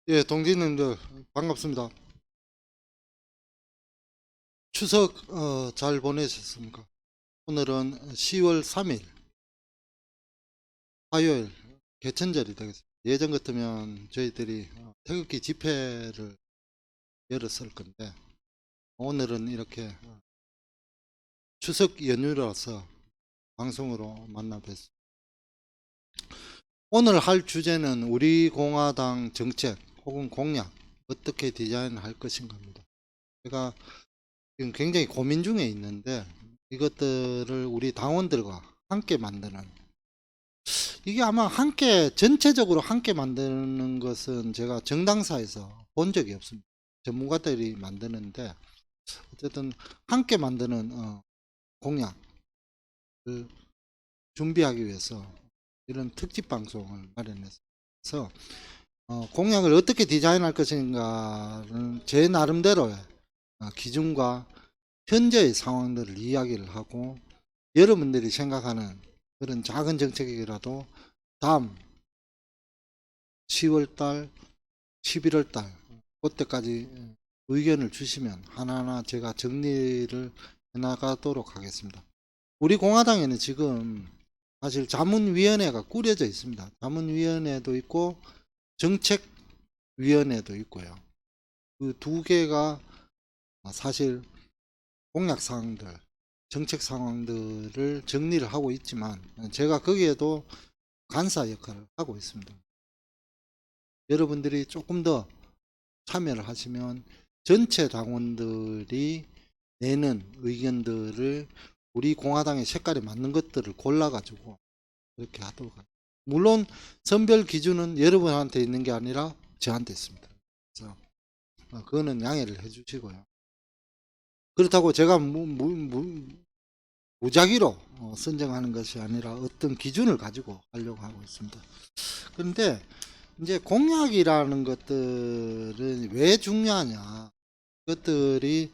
예, 동지님들 반갑습니다. 추석 잘 보내셨습니까? 오늘은 10월 3일 화요일 개천절이 되겠습니다. 예전 같으면 저희들이 태극기 집회를 열었을 건데 오늘은 이렇게 추석 연휴라서 방송으로 만나 뵙습니다. 오늘 할 주제는 우리 공화당 정책 혹은 공약 어떻게 디자인할 것인가입니다. 제가 지금 굉장히 고민 중에 있는데 이것들을 우리 당원들과 함께 만드는, 이게 아마 함께 전체적으로 함께 만드는 것은 제가 정당사에서 본 적이 없습니다. 전문가들이 만드는데 어쨌든 함께 만드는 공약을 준비하기 위해서 이런 특집 방송을 마련해서 공약을 어떻게 디자인할 것인가는 제 나름대로의 기준과 현재의 상황들을 이야기를 하고, 여러분들이 생각하는 그런 작은 정책이라도 다음 10월달, 11월달 그때까지 의견을 주시면 하나하나 제가 정리를 해나가도록 하겠습니다. 우리 공화당에는 지금 사실 자문위원회가 꾸려져 있습니다. 자문위원회도 있고 정책위원회도 있고요. 그 두 개가 사실 공약 사항들, 정책 상황들을 정리를 하고 있지만 제가 거기에도 간사 역할을 하고 있습니다. 여러분들이 조금 더 참여를 하시면 전체 당원들이 내는 의견들을 우리 공화당의 색깔에 맞는 것들을 골라가지고 그렇게 하도록 합니다. 물론 선별 기준은 여러분한테 있는 게 아니라 저한테 있습니다. 그래서 그거는 양해를 해주시고요. 그렇다고 제가 무작위로 선정하는 것이 아니라 어떤 기준을 가지고 하려고 하고 있습니다. 그런데 이제 공약이라는 것들은 왜 중요하냐? 그것들이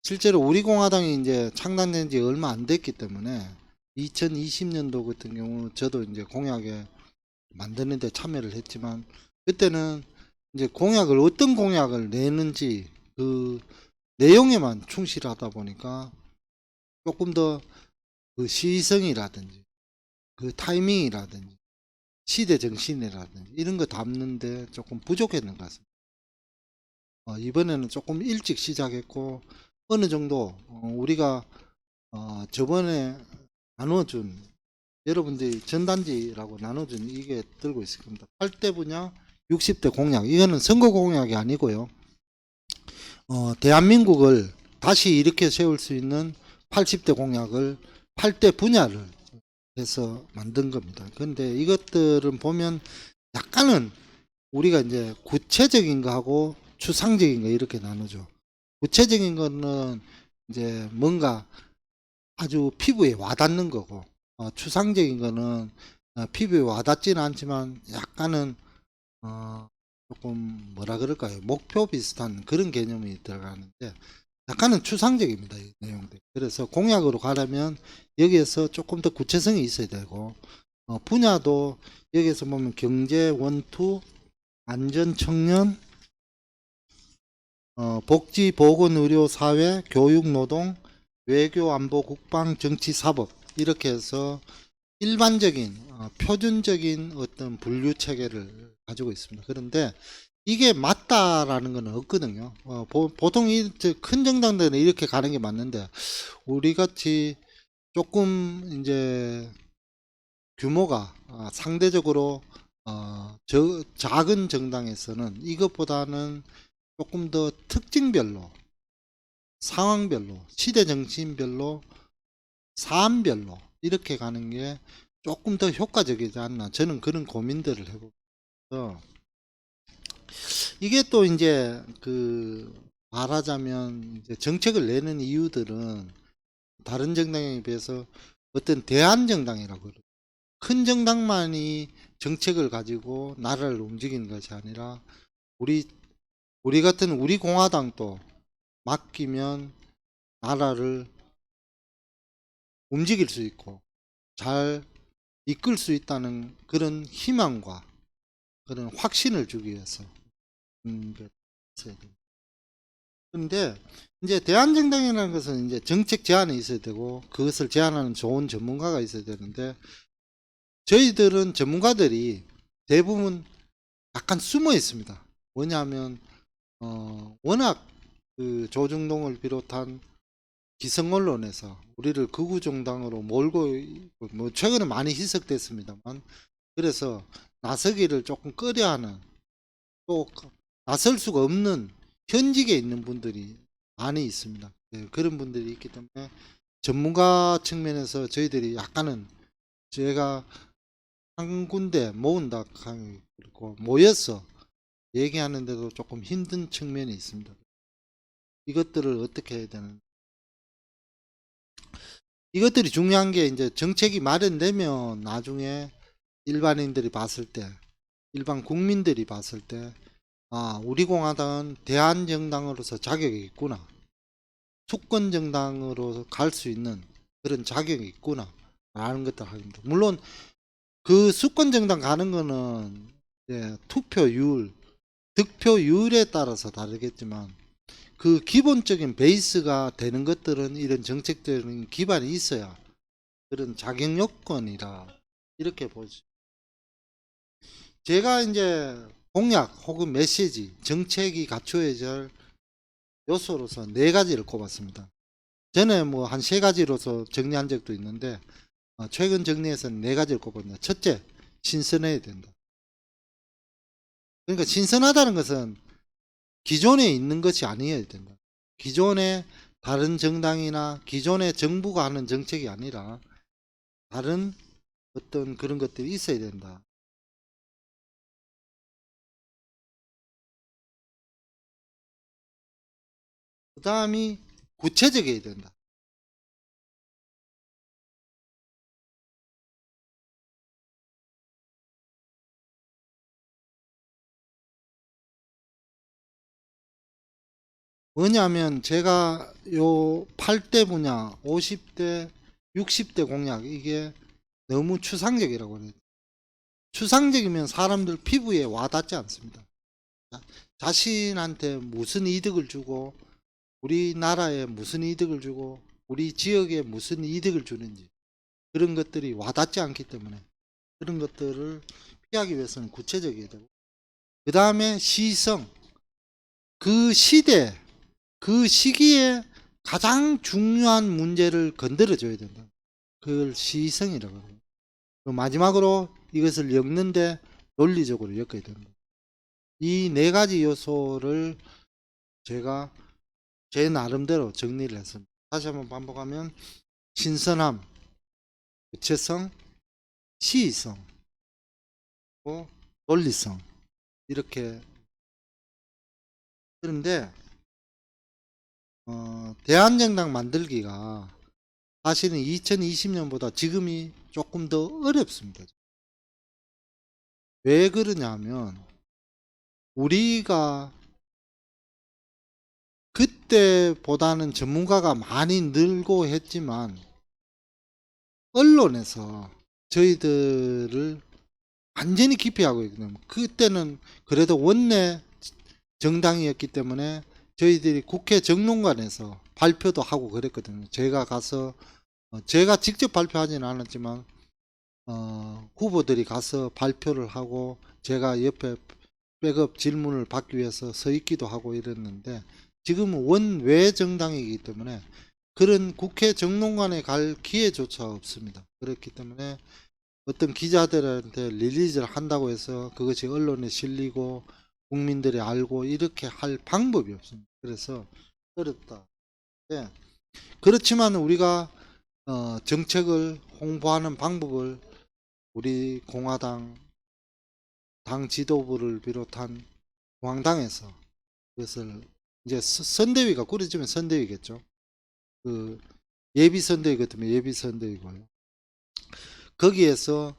실제로 우리 공화당이 이제 창단된 지 얼마 안 됐기 때문에 2020년도 같은 경우 저도 이제 공약에 만드는데 참여를 했지만 그때는 이제 공약을 어떤 공약을 내는지 그 내용에만 충실하다 보니까 조금 더 그 시의성이라든지 그 타이밍이라든지 시대 정신이라든지 이런 거 담는데 조금 부족했는 것 같습니다. 이번에는 조금 일찍 시작했고 어느 정도 우리가 저번에 나눠준, 여러분들이 전단지라고 나눠준 이게 들고 있을 겁니다. 8대 분야 60대 공약, 이거는 선거 공약이 아니고요. 대한민국을 다시 이렇게 세울 수 있는 80대 공약을 8대 분야를 해서 만든 겁니다. 그런데 이것들은 보면 약간은 우리가 이제 구체적인 거하고 추상적인 거 이렇게 나누죠. 구체적인 거는 이제 뭔가 아주 피부에 와닿는 거고, 추상적인 거는 피부에 와닿지는 않지만 약간은 조금 뭐라 그럴까요? 목표 비슷한 그런 개념이 들어가는데 약간은 추상적입니다, 이 내용들. 그래서 공약으로 가려면 여기에서 조금 더 구체성이 있어야 되고, 분야도 여기에서 보면 경제, 원투, 안전, 청년, 복지, 보건, 의료, 사회, 교육, 노동, 외교, 안보, 국방, 정치, 사법 이렇게 해서 일반적인 표준적인 어떤 분류 체계를 가지고 있습니다. 그런데 이게 맞다라는 건 없거든요. 보통 이 큰 정당들은 이렇게 가는 게 맞는데 우리 같이 조금 이제 규모가 상대적으로 작은 정당에서는 이것보다는 조금 더 특징별로, 상황별로, 시대 정신별로, 사안별로 이렇게 가는 게 조금 더 효과적이지 않나, 저는 그런 고민들을 해보면서 이게 또 이제 그 말하자면 이제 정책을 내는 이유들은 다른 정당에 비해서 어떤 대한정당이라고 그러죠. 큰 정당만이 정책을 가지고 나라를 움직이는 것이 아니라 우리 같은 우리 공화당도 맡기면 나라를 움직일 수 있고 잘 이끌 수 있다는 그런 희망과 그런 확신을 주기 위해서 게 있어야 됩니다. 그런데 이제 대안정당이라는 것은 이제 정책 제안이 있어야 되고 그것을 제안하는 좋은 전문가가 있어야 되는데 저희들은 전문가들이 대부분 약간 숨어 있습니다. 뭐냐면 워낙 그 조중동을 비롯한 기성 언론에서 우리를 극우 정당으로 몰고 있고, 뭐 최근에 많이 희석됐습니다만 그래서 나서기를 조금 꺼려하는 또 나설 수가 없는 현직에 있는 분들이 많이 있습니다. 예, 그런 분들이 있기 때문에 전문가 측면에서 저희들이 약간은 제가 한 군데 모은다 그리고 모여서 얘기하는데도 조금 힘든 측면이 있습니다. 이것들을 어떻게 해야 되는 이것들이 중요한 게 이제 정책이 마련되면 나중에 일반인들이 봤을 때 일반 국민들이 봤을 때 아, 우리 공화당은 대한정당으로서 자격이 있구나. 수권정당으로 갈 수 있는 그런 자격이 있구나. 라는 것들 합니다. 물론 그 수권정당 가는 거는 투표율, 득표율에 따라서 다르겠지만 그 기본적인 베이스가 되는 것들은 이런 정책적인 기반이 있어야 그런 자격 요건이라 이렇게 보죠. 제가 이제 공약 혹은 메시지, 정책이 갖춰야 할 요소로서 네 가지를 꼽았습니다. 전에 뭐 한 세 가지로서 정리한 적도 있는데 최근 정리해서는 네 가지를 꼽았는데 첫째, 신선해야 된다. 그러니까 신선하다는 것은 기존에 있는 것이 아니어야 된다. 기존에 다른 정당이나 기존의 정부가 하는 정책이 아니라 다른 어떤 그런 것들이 있어야 된다. 그 다음이 구체적이어야 된다. 뭐냐면 제가 요 8대 분야, 50대, 60대 공약 이게 너무 추상적이라고 해요. 추상적이면 사람들 피부에 와닿지 않습니다. 자신한테 무슨 이득을 주고 우리나라에 무슨 이득을 주고 우리 지역에 무슨 이득을 주는지 그런 것들이 와닿지 않기 때문에 그런 것들을 피하기 위해서는 구체적이어야 되고 그 다음에 시성 그 시대 그 시기에 가장 중요한 문제를 건드려 줘야 된다. 그걸 시성이라고 해요. 마지막으로 이것을 엮는데 논리적으로 엮어야 됩니다. 이 네 가지 요소를 제가 제 나름대로 정리를 했습니다. 다시 한번 반복하면 신선함, 구체성, 시의성, 논리성 이렇게. 그런데 대한정당 만들기가 사실은 2020년보다 지금이 조금 더 어렵습니다. 왜 그러냐면 우리가 그때보다는 전문가가 많이 늘고 했지만 언론에서 저희들을 완전히 기피하고 있거든요. 그때는 그래도 원내 정당이었기 때문에 저희들이 국회 정론관에서 발표도 하고 그랬거든요. 제가 가서 제가 직접 발표하지는 않았지만 후보들이 가서 발표를 하고 제가 옆에 백업 질문을 받기 위해서 서 있기도 하고 이랬는데 지금은 원외 정당이기 때문에 그런 국회 정론관에 갈 기회조차 없습니다. 그렇기 때문에 어떤 기자들한테 릴리즈를 한다고 해서 그것이 언론에 실리고 국민들이 알고 이렇게 할 방법이 없습니다. 그래서 어렵다. 네. 그렇지만 우리가 정책을 홍보하는 방법을 우리 공화당 당 지도부를 비롯한 공화당에서 그것을 이제 선대위가 꾸려지면 선대위겠죠. 그 예비 선대위 같으면 예비 선대위고요. 거기에서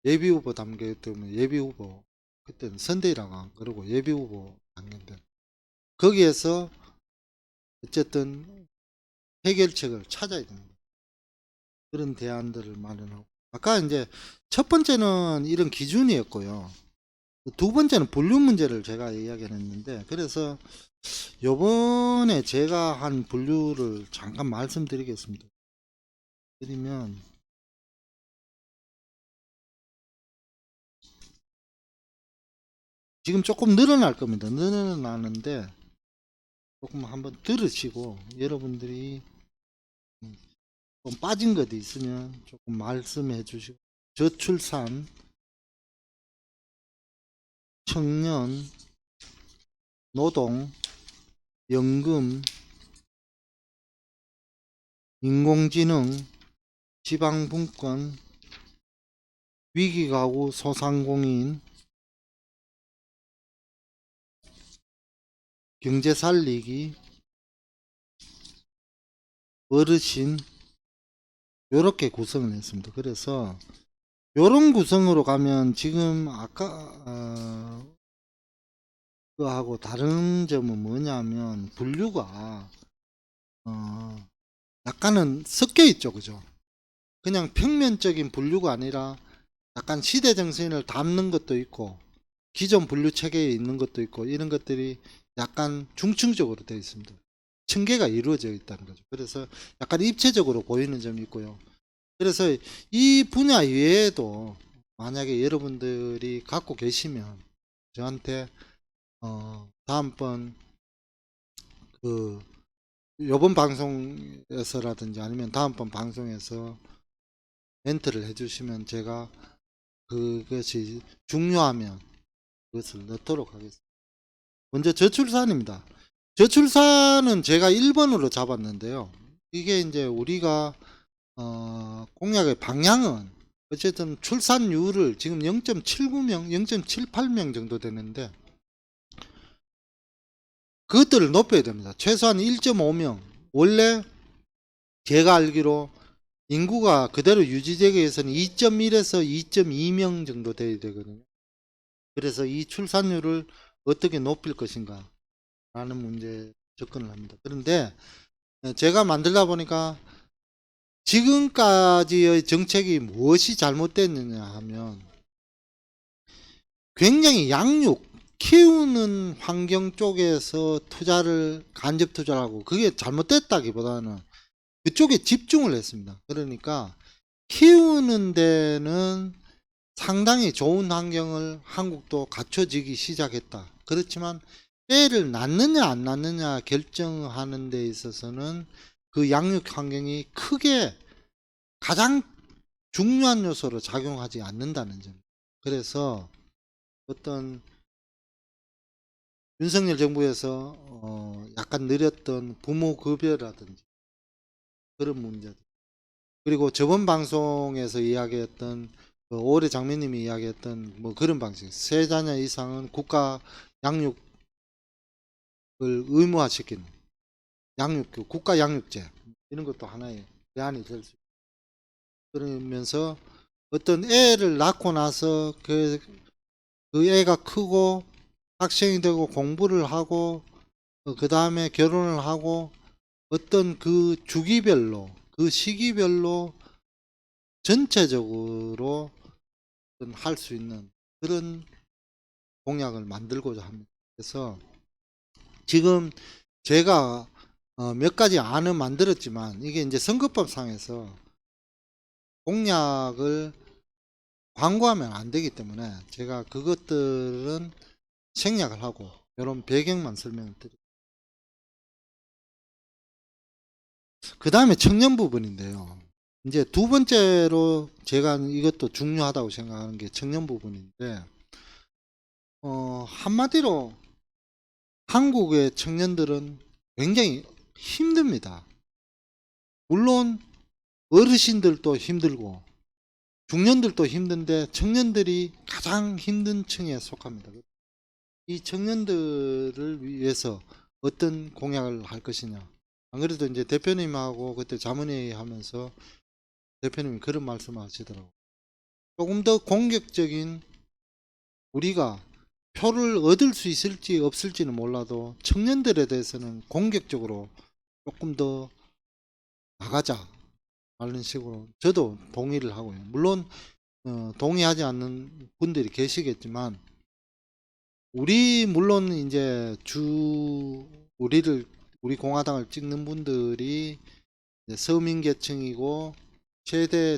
예비 후보 단계 때문에 예비 후보 그때는 선대위라고 안 그러고 예비 후보 단계인데 거기에서 어쨌든 해결책을 찾아야 됩니다. 그런 대안들을 마련하고 아까 이제 첫 번째는 이런 기준이었고요. 두 번째는 분류 문제를 제가 이야기를 했는데, 그래서 요번에 제가 한 분류를 잠깐 말씀드리겠습니다. 드리면, 지금 조금 늘어날 겁니다. 늘어나는데 조금 한번 들으시고, 여러분들이 좀 빠진 것도 있으면 조금 말씀해 주시고, 저출산, 청년, 노동, 연금, 인공지능, 지방분권, 위기가구 소상공인, 경제살리기, 어르신, 요렇게 구성을 했습니다. 그래서 요런 구성으로 가면 지금 아까 그거하고 다른 점은 뭐냐면 분류가 약간은 섞여 있죠. 그죠? 그냥 평면적인 분류가 아니라 약간 시대 정신을 담는 것도 있고 기존 분류 체계에 있는 것도 있고 이런 것들이 약간 중층적으로 되어 있습니다. 층계가 이루어져 있다는 거죠. 그래서 약간 입체적으로 보이는 점이 있고요. 그래서 이 분야 외에도 만약에 여러분들이 갖고 계시면 저한테 다음번 그 요번 방송에서라든지 아니면 다음번 방송에서 멘트를 해주시면 제가 그것이 중요하면 그것을 넣도록 하겠습니다. 먼저 저출산입니다. 저출산은 제가 1번으로 잡았는데요. 이게 이제 우리가 공약의 방향은 어쨌든 출산율을 지금 0.79명, 0.78명 정도 되는데 그것들을 높여야 됩니다. 최소한 1.5명. 원래 제가 알기로 인구가 그대로 유지되기 위해서는 2.1에서 2.2명 정도 돼야 되거든요. 그래서 이 출산율을 어떻게 높일 것인가 라는 문제에 접근을 합니다. 그런데 제가 만들다 보니까 지금까지의 정책이 무엇이 잘못됐느냐 하면 굉장히 양육, 키우는 환경 쪽에서 투자를 간접 투자를 하고 그게 잘못됐다기보다는 그쪽에 집중을 했습니다. 그러니까 키우는 데는 상당히 좋은 환경을 한국도 갖춰지기 시작했다. 그렇지만 애를 낳느냐 안 낳느냐 결정하는 데 있어서는 그 양육 환경이 크게 가장 중요한 요소로 작용하지 않는다는 점. 그래서 어떤 윤석열 정부에서 약간 느렸던 부모 급여라든지 그런 문제들, 그리고 저번 방송에서 이야기했던 올해 장면님이 이야기했던 뭐 그런 방식, 세 자녀 이상은 국가 양육을 의무화시키는 양육교, 국가 양육제 이런 것도 하나의 대안이 될 수 있고, 그러면서 어떤 애를 낳고 나서 그 애가 크고 학생이 되고 공부를 하고 그 다음에 결혼을 하고 어떤 그 주기별로 그 시기별로 전체적으로 할 수 있는 그런 공약을 만들고자 합니다. 그래서 지금 제가 몇 가지 안은 만들었지만 이게 이제 선거법상에서 공약을 광고하면 안 되기 때문에 제가 그것들은 생략을 하고 이런 배경만 설명을 드립니다. 그 다음에 청년 부분인데요. 이제 두 번째로 제가 이것도 중요하다고 생각하는 게 청년 부분인데, 한마디로 한국의 청년들은 굉장히 힘듭니다. 물론 어르신들도 힘들고 중년들도 힘든데 청년들이 가장 힘든 층에 속합니다. 이 청년들을 위해서 어떤 공약을 할 것이냐. 안 그래도 이제 대표님하고 그때 자문회의 하면서 대표님이 그런 말씀을 하시더라고요. 조금 더 공격적인, 우리가 표를 얻을 수 있을지 없을지는 몰라도 청년들에 대해서는 공격적으로 조금 더 나가자 하는 식으로 저도 동의를 하고요. 물론 동의하지 않는 분들이 계시겠지만 물론 이제 우리 공화당을 찍는 분들이 이제 서민계층이고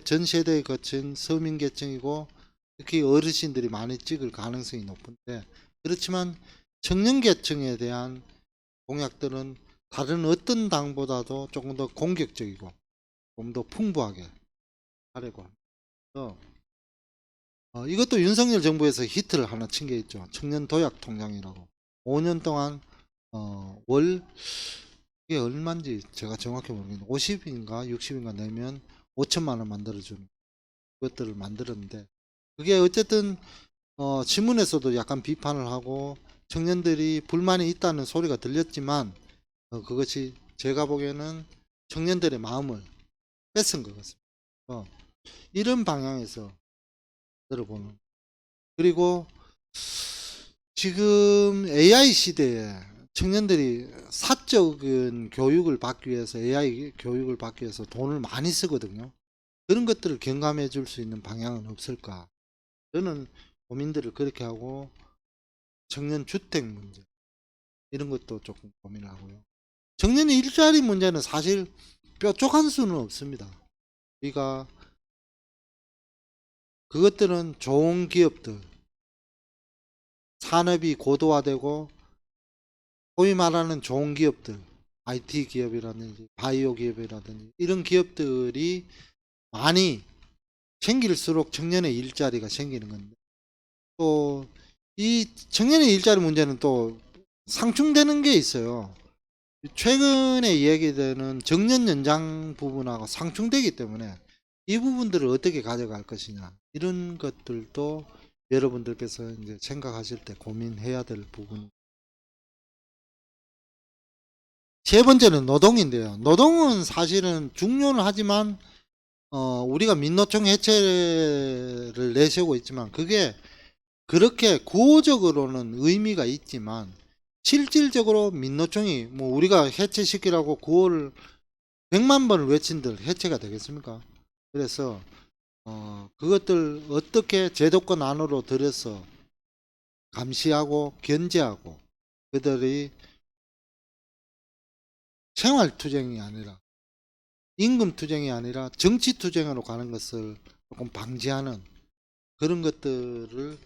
전 세대에 거친 서민계층이고 특히 어르신들이 많이 찍을 가능성이 높은데, 그렇지만 청년계층에 대한 공약들은 다른 어떤 당보다도 조금 더 공격적이고 좀 더 풍부하게 하려고 합니다. 이것도 윤석열 정부에서 히트를 하나 친 게 있죠. 청년 도약 통장이라고. 5년 동안 이게 얼마인지 제가 정확히 모르겠는데 50인가 60인가 내면 5천만 원 만들어주는 것들을 만들었는데, 그게 어쨌든 신문에서도 약간 비판을 하고 청년들이 불만이 있다는 소리가 들렸지만 그것이 제가 보기에는 청년들의 마음을 뺏은 것 같습니다. 이런 방향에서 들어보는, 그리고 지금 AI 시대에 청년들이 사적인 교육을 받기 위해서 AI 교육을 받기 위해서 돈을 많이 쓰거든요. 그런 것들을 경감해 줄 수 있는 방향은 없을까? 저는 고민들을 그렇게 하고, 청년 주택 문제 이런 것도 조금 고민을 하고요. 청년 일자리 문제는 사실 뾰족한 수는 없습니다. 우리가 그것들은 좋은 기업들, 산업이 고도화되고 소위 말하는 좋은 기업들, IT 기업이라든지 바이오 기업이라든지 이런 기업들이 많이 생길수록 청년의 일자리가 생기는 건데, 또 이 청년의 일자리 문제는 또 상충되는 게 있어요. 최근에 이야기되는 정년 연장 부분하고 상충되기 때문에 이 부분들을 어떻게 가져갈 것이냐, 이런 것들도 여러분들께서 이제 생각하실 때 고민해야 될 부분. 세 번째는 노동인데요. 노동은 사실은 중요는 하지만 우리가 민노총 해체를 내세우고 있지만 그게 그렇게 구호적으로는 의미가 있지만 실질적으로 민노총이 뭐 우리가 해체시키라고 구호를 100만 번을 외친들 해체가 되겠습니까? 그래서 그것들 어떻게 제도권 안으로 들여서 감시하고 견제하고 그들이 생활투쟁이 아니라 임금투쟁이 아니라 정치투쟁으로 가는 것을 조금 방지하는 그런 것들을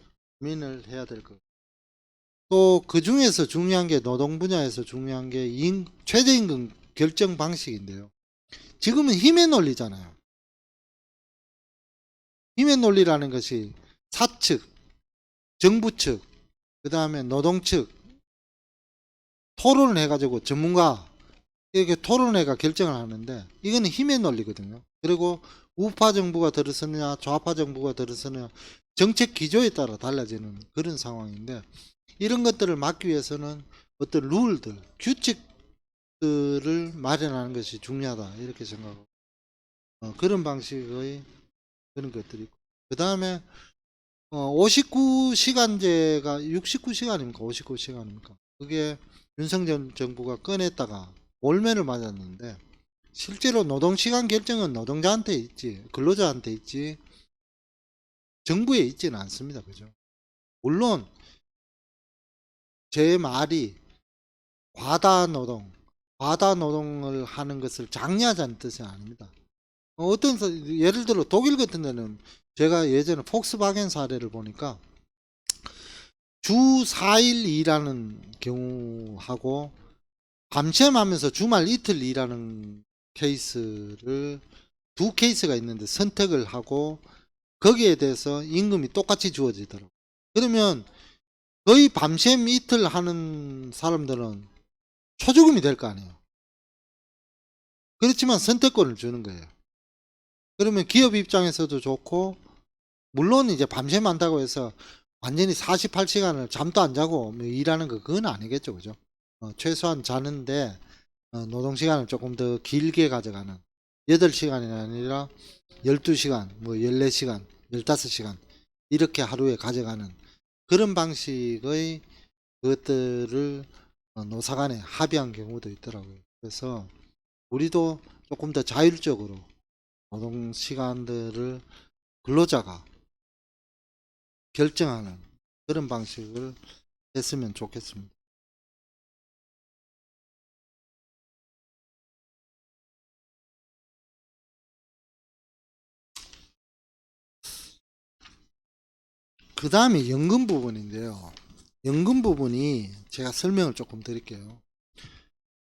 고민을 해야 될 것. 또 그 중에서 중요한 게 노동 분야에서 중요한 게 최저임금 결정 방식인데요. 지금은 힘의 논리잖아요. 힘의 논리라는 것이 사측, 정부 측, 그 다음에 노동 측 토론을 해가지고 전문가 이렇게 토론회가 결정을 하는데 이거는 힘의 논리거든요. 그리고 우파 정부가 들어서느냐 좌파 정부가 들어서느냐 정책 기조에 따라 달라지는 그런 상황인데, 이런 것들을 막기 위해서는 어떤 룰들, 규칙들을 마련하는 것이 중요하다 이렇게 생각하고, 그런 방식의 그런 것들이 있고, 그 다음에 59시간제가 69시간입니까 59시간입니까 그게 윤석열 정부가 꺼냈다가 올매를 맞았는데, 실제로 노동시간 결정은 노동자한테 있지 근로자한테 있지 정부에 있지는 않습니다. 그죠? 물론 제 말이 과다 노동을 하는 것을 장려하자는 뜻은 아닙니다. 예를 들어 독일 같은 데는 제가 예전에 폭스바겐 사례를 보니까 주 4일 일하는 경우하고 밤샘하면서 주말 이틀 일하는 케이스를 두 케이스가 있는데 선택을 하고 거기에 대해서 임금이 똑같이 주어지더라고요. 그러면 거의 밤샘 이틀 하는 사람들은 초주금이 될 거 아니에요. 그렇지만 선택권을 주는 거예요. 그러면 기업 입장에서도 좋고, 물론 이제 밤샘 한다고 해서 완전히 48시간을 잠도 안 자고 뭐 일하는 거 그건 아니겠죠. 그죠? 최소한 자는데 노동시간을 조금 더 길게 가져가는 8시간이 아니라 12시간, 뭐 14시간, 15시간 이렇게 하루에 가져가는 그런 방식의 그것들을 노사 간에 합의한 경우도 있더라고요. 그래서 우리도 조금 더 자율적으로 노동시간들을 근로자가 결정하는 그런 방식을 됐으면 좋겠습니다. 그 다음에 연금 부분인데요. 연금 부분이 제가 설명을 조금 드릴게요.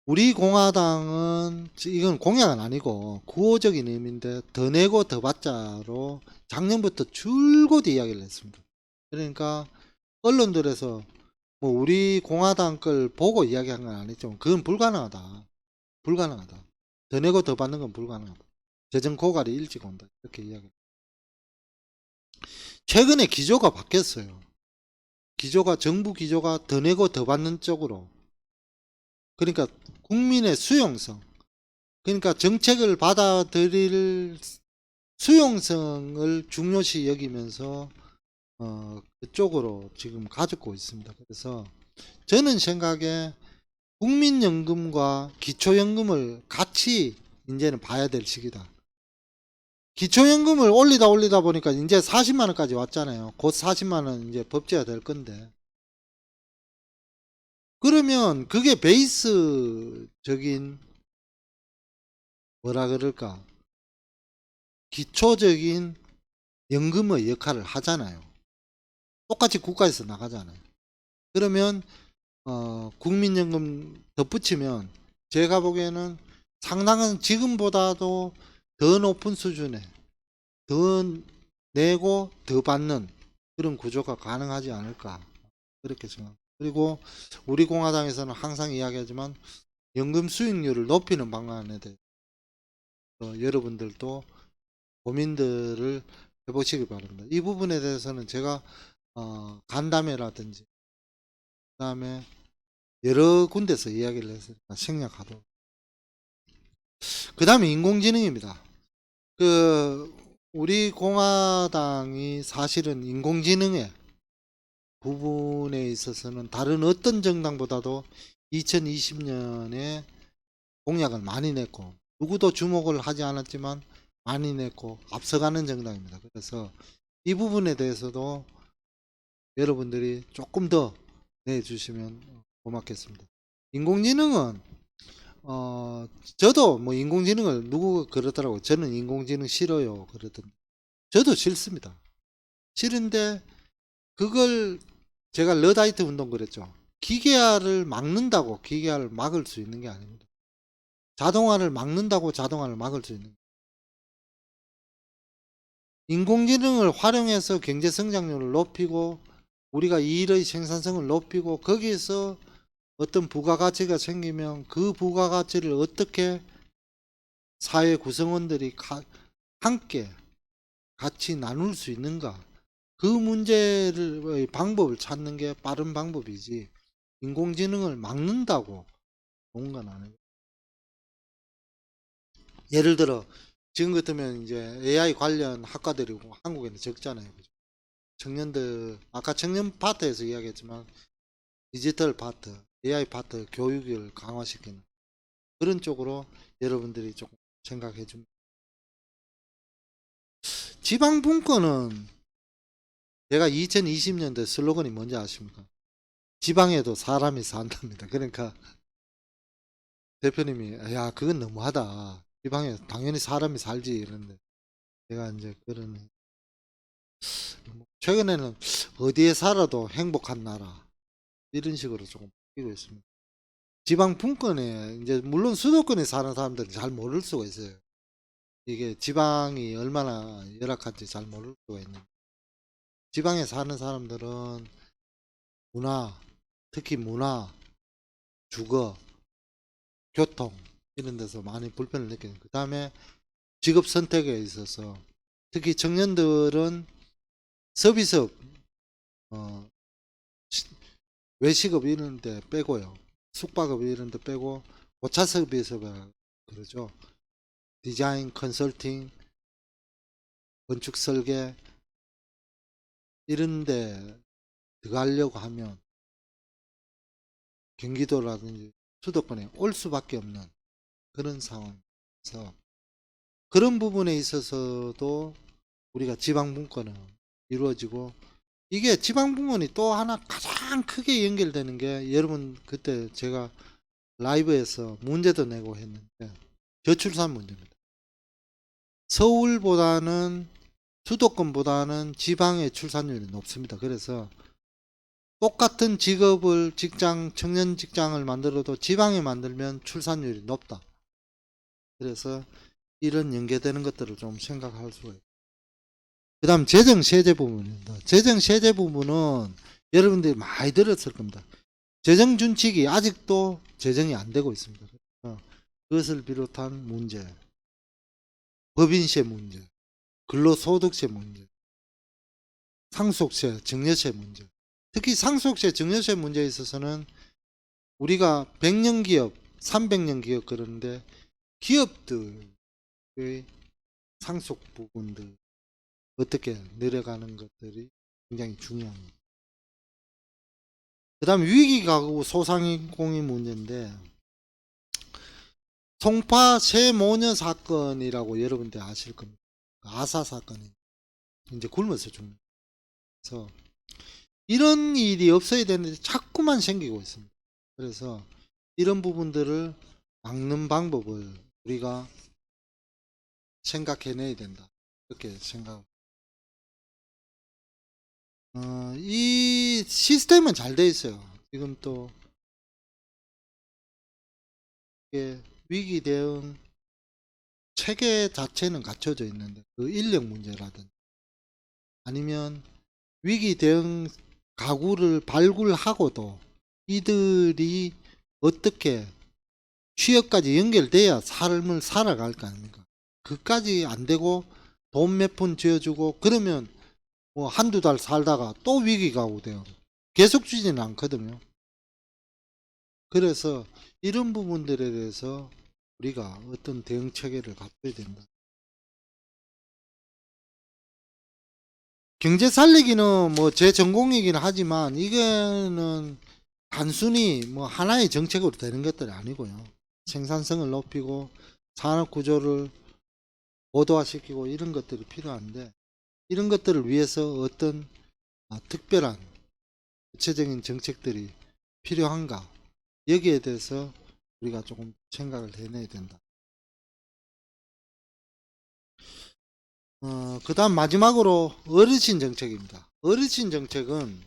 우리 공화당은 이건 공약은 아니고 구호적인 의미인데 더 내고 더 받자로 작년부터 줄곧 이야기를 했습니다. 그러니까 언론들에서 뭐 우리 공화당 걸 보고 이야기한 건 아니죠. 그건 불가능하다. 불가능하다. 더 내고 더 받는 건 불가능하다. 재정 고갈이 일찍 온다. 이렇게 이야기. 최근에 기조가 바뀌었어요. 기조가 정부 기조가 더 내고 더 받는 쪽으로. 그러니까 국민의 수용성. 그러니까 정책을 받아들일 수용성을 중요시 여기면서 그쪽으로 지금 가지고 있습니다. 그래서 저는 생각에 국민연금과 기초연금을 같이 이제는 봐야 될 시기다. 기초연금을 올리다 보니까 이제 40만원까지 왔잖아요. 곧 40만원 이제 법제화 될 건데. 그러면 그게 베이스적인 뭐라 그럴까? 기초적인 연금의 역할을 하잖아요. 똑같이 국가에서 나가잖아요. 그러면 국민연금 덧붙이면 제가 보기에는 상당한 지금보다도 더 높은 수준의 더 내고 더 받는 그런 구조가 가능하지 않을까 그렇게 생각. 그리고 우리 공화당에서는 항상 이야기하지만 연금 수익률을 높이는 방안에 대해 여러분들도 고민들을 해보시기 바랍니다. 이 부분에 대해서는 제가 간담회라든지 그 다음에 여러 군데서 이야기를 했으니까 생략하도록. 그 다음에 인공지능입니다. 그 우리 공화당이 사실은 인공지능에 부분에 있어서는 다른 어떤 정당보다도 2020년에 공약을 많이 냈고 누구도 주목을 하지 않았지만 많이 냈고 앞서가는 정당입니다. 그래서 이 부분에 대해서도 여러분들이 조금 더 내주시면 고맙겠습니다. 인공지능은 저도 뭐 인공지능을 누구 그러더라고요. 저는 인공지능 싫어요 그러던데 저도 싫습니다. 싫은데 그걸 제가 러다이트 운동 그랬죠. 기계화를 막는다고 기계화를 막을 수 있는 게 아닙니다. 자동화를 막는다고 자동화를 막을 수 있는. 인공지능을 활용해서 경제 성장률을 높이고 우리가 이 일의 생산성을 높이고 거기에서 어떤 부가가치가 생기면 그 부가가치를 어떻게 사회 구성원들이 함께 같이 나눌 수 있는가 그 문제를 방법을 찾는 게 빠른 방법이지 인공지능을 막는다고 좋은 건 아니고. 예를 들어 지금 같으면 이제 AI 관련 학과들이 한국에는 적잖아요. 그죠? 청년들 아까 청년 파트에서 이야기했지만 디지털 파트, AI 파트 교육을 강화시키는 그런 쪽으로 여러분들이 조금 생각해 줍니다. 지방분권은 제가 2020년대 슬로건이 뭔지 아십니까? 지방에도 사람이 산답니다. 그러니까 대표님이 야 그건 너무하다. 지방에 당연히 사람이 살지 이런데 제가 이제 그런 최근에는 어디에 살아도 행복한 나라 이런 식으로 조금 바뀌고 있습니다. 지방 분권에 이제 물론 수도권에 사는 사람들은 잘 모를 수가 있어요. 이게 지방이 얼마나 열악한지 잘 모를 수가 있는. 지방에 사는 사람들은 문화, 특히 문화, 주거, 교통 이런 데서 많이 불편을 느끼는. 그 다음에 직업 선택에 있어서 특히 청년들은 서비스업, 어, 외식업 이런 데 빼고요. 숙박업 이런 데 빼고 고차 서비스업 그러죠. 디자인, 컨설팅, 건축 설계 이런 데 들어가려고 하면 경기도라든지 수도권에 올 수밖에 없는 그런 상황에서 그런 부분에 있어서도 우리가 지방 분권은 이루어지고 이게 지방 부문이 또 하나 가장 크게 연결되는 게 여러분 그때 제가 라이브에서 문제도 내고 했는데 저출산 문제입니다. 서울보다는 수도권보다는 지방의 출산율이 높습니다. 그래서 똑같은 직업을 청년 직장을 만들어도 지방에 만들면 출산율이 높다. 그래서 이런 연계되는 것들을 좀 생각할 수가 있고. 그 다음 재정세제 부분입니다. 재정세제 부분은 여러분들이 많이 들었을 겁니다. 재정준칙이 아직도 제정이 안 되고 있습니다. 그것을 비롯한 문제, 법인세 문제, 근로소득세 문제, 상속세, 증여세 문제. 특히 상속세, 증여세 문제에 있어서는 우리가 100년 기업, 300년 기업 그러는데 기업들의 상속 부분들 어떻게 내려가는 것들이 굉장히 중요합니다. 그 다음 위기 가구 소상공인 문제인데 송파 세모녀 사건이라고 여러분들 아실 겁니다. 아사 사건이 이제 굶어서 죽는. 그래서 이런 일이 없어야 되는데 자꾸만 생기고 있습니다. 그래서 이런 부분들을 막는 방법을 우리가 생각해내야 된다. 이렇게 생각. 이 시스템은 잘 돼 있어요. 지금 또 이게 위기 대응 체계 자체는 갖춰져 있는데 그 인력 문제라든지 아니면 위기 대응 가구를 발굴하고도 이들이 어떻게 취업까지 연결돼야 삶을 살아갈 거 아닙니까? 그까지 안 되고 돈 몇 푼 쥐어주고 그러면 뭐 한두 달 살다가 또 위기가 오대요. 계속 주지는 않거든요. 그래서 이런 부분들에 대해서 우리가 어떤 대응 체계를 갖춰야 된다. 경제 살리기는 뭐 제 전공이긴 하지만 이거는 단순히 뭐 하나의 정책으로 되는 것들이 아니고요. 생산성을 높이고 산업 구조를 고도화시키고 이런 것들이 필요한데 이런 것들을 위해서 어떤 특별한 구체적인 정책들이 필요한가 여기에 대해서 우리가 조금 생각을 해내야 된다. 그 다음 마지막으로 어르신 정책입니다. 어르신 정책은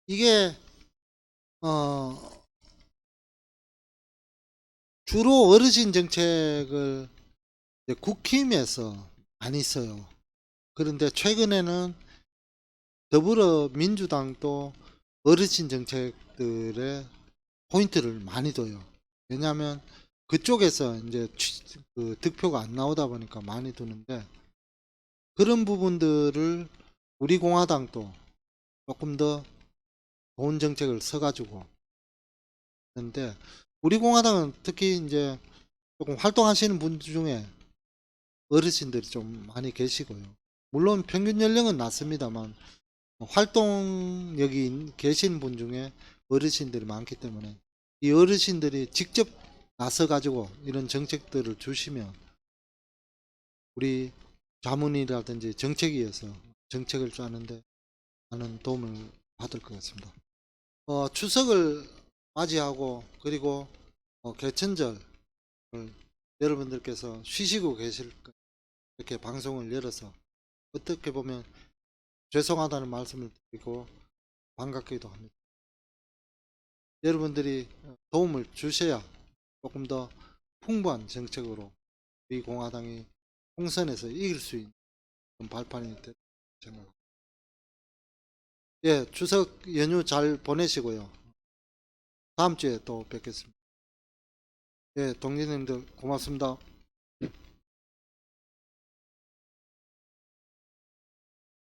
이게 주로 어르신 정책을 국힘에서 많이 써요. 그런데 최근에는 더불어민주당도 어르신 정책들에 포인트를 많이 둬요. 왜냐하면 그쪽에서 이제 그 득표가 안 나오다 보니까 많이 두는데 그런 부분들을 우리 공화당도 조금 더 좋은 정책을 써가지고 하는데 우리 공화당은 특히 이제 조금 활동하시는 분 중에 어르신들이 좀 많이 계시고요. 물론 평균 연령은 낮습니다만 활동력이 계신 분 중에 어르신들이 많기 때문에 이 어르신들이 직접 나서 가지고 이런 정책들을 주시면 우리 자문이라든지 정책위에서 정책을 짜는데 많은 도움을 받을 것 같습니다. 추석을 맞이하고 그리고 개천절 여러분들께서 쉬시고 계실 거 이렇게 방송을 열어서 어떻게 보면 죄송하다는 말씀을 드리고 반갑기도 합니다. 여러분들이 도움을 주셔야 조금 더 풍부한 정책으로 우리 공화당이 총선에서 이길 수 있는 발판이 될 생각합니다. 예, 추석 연휴 잘 보내시고요. 다음 주에 또 뵙겠습니다. 예, 동지님들 고맙습니다.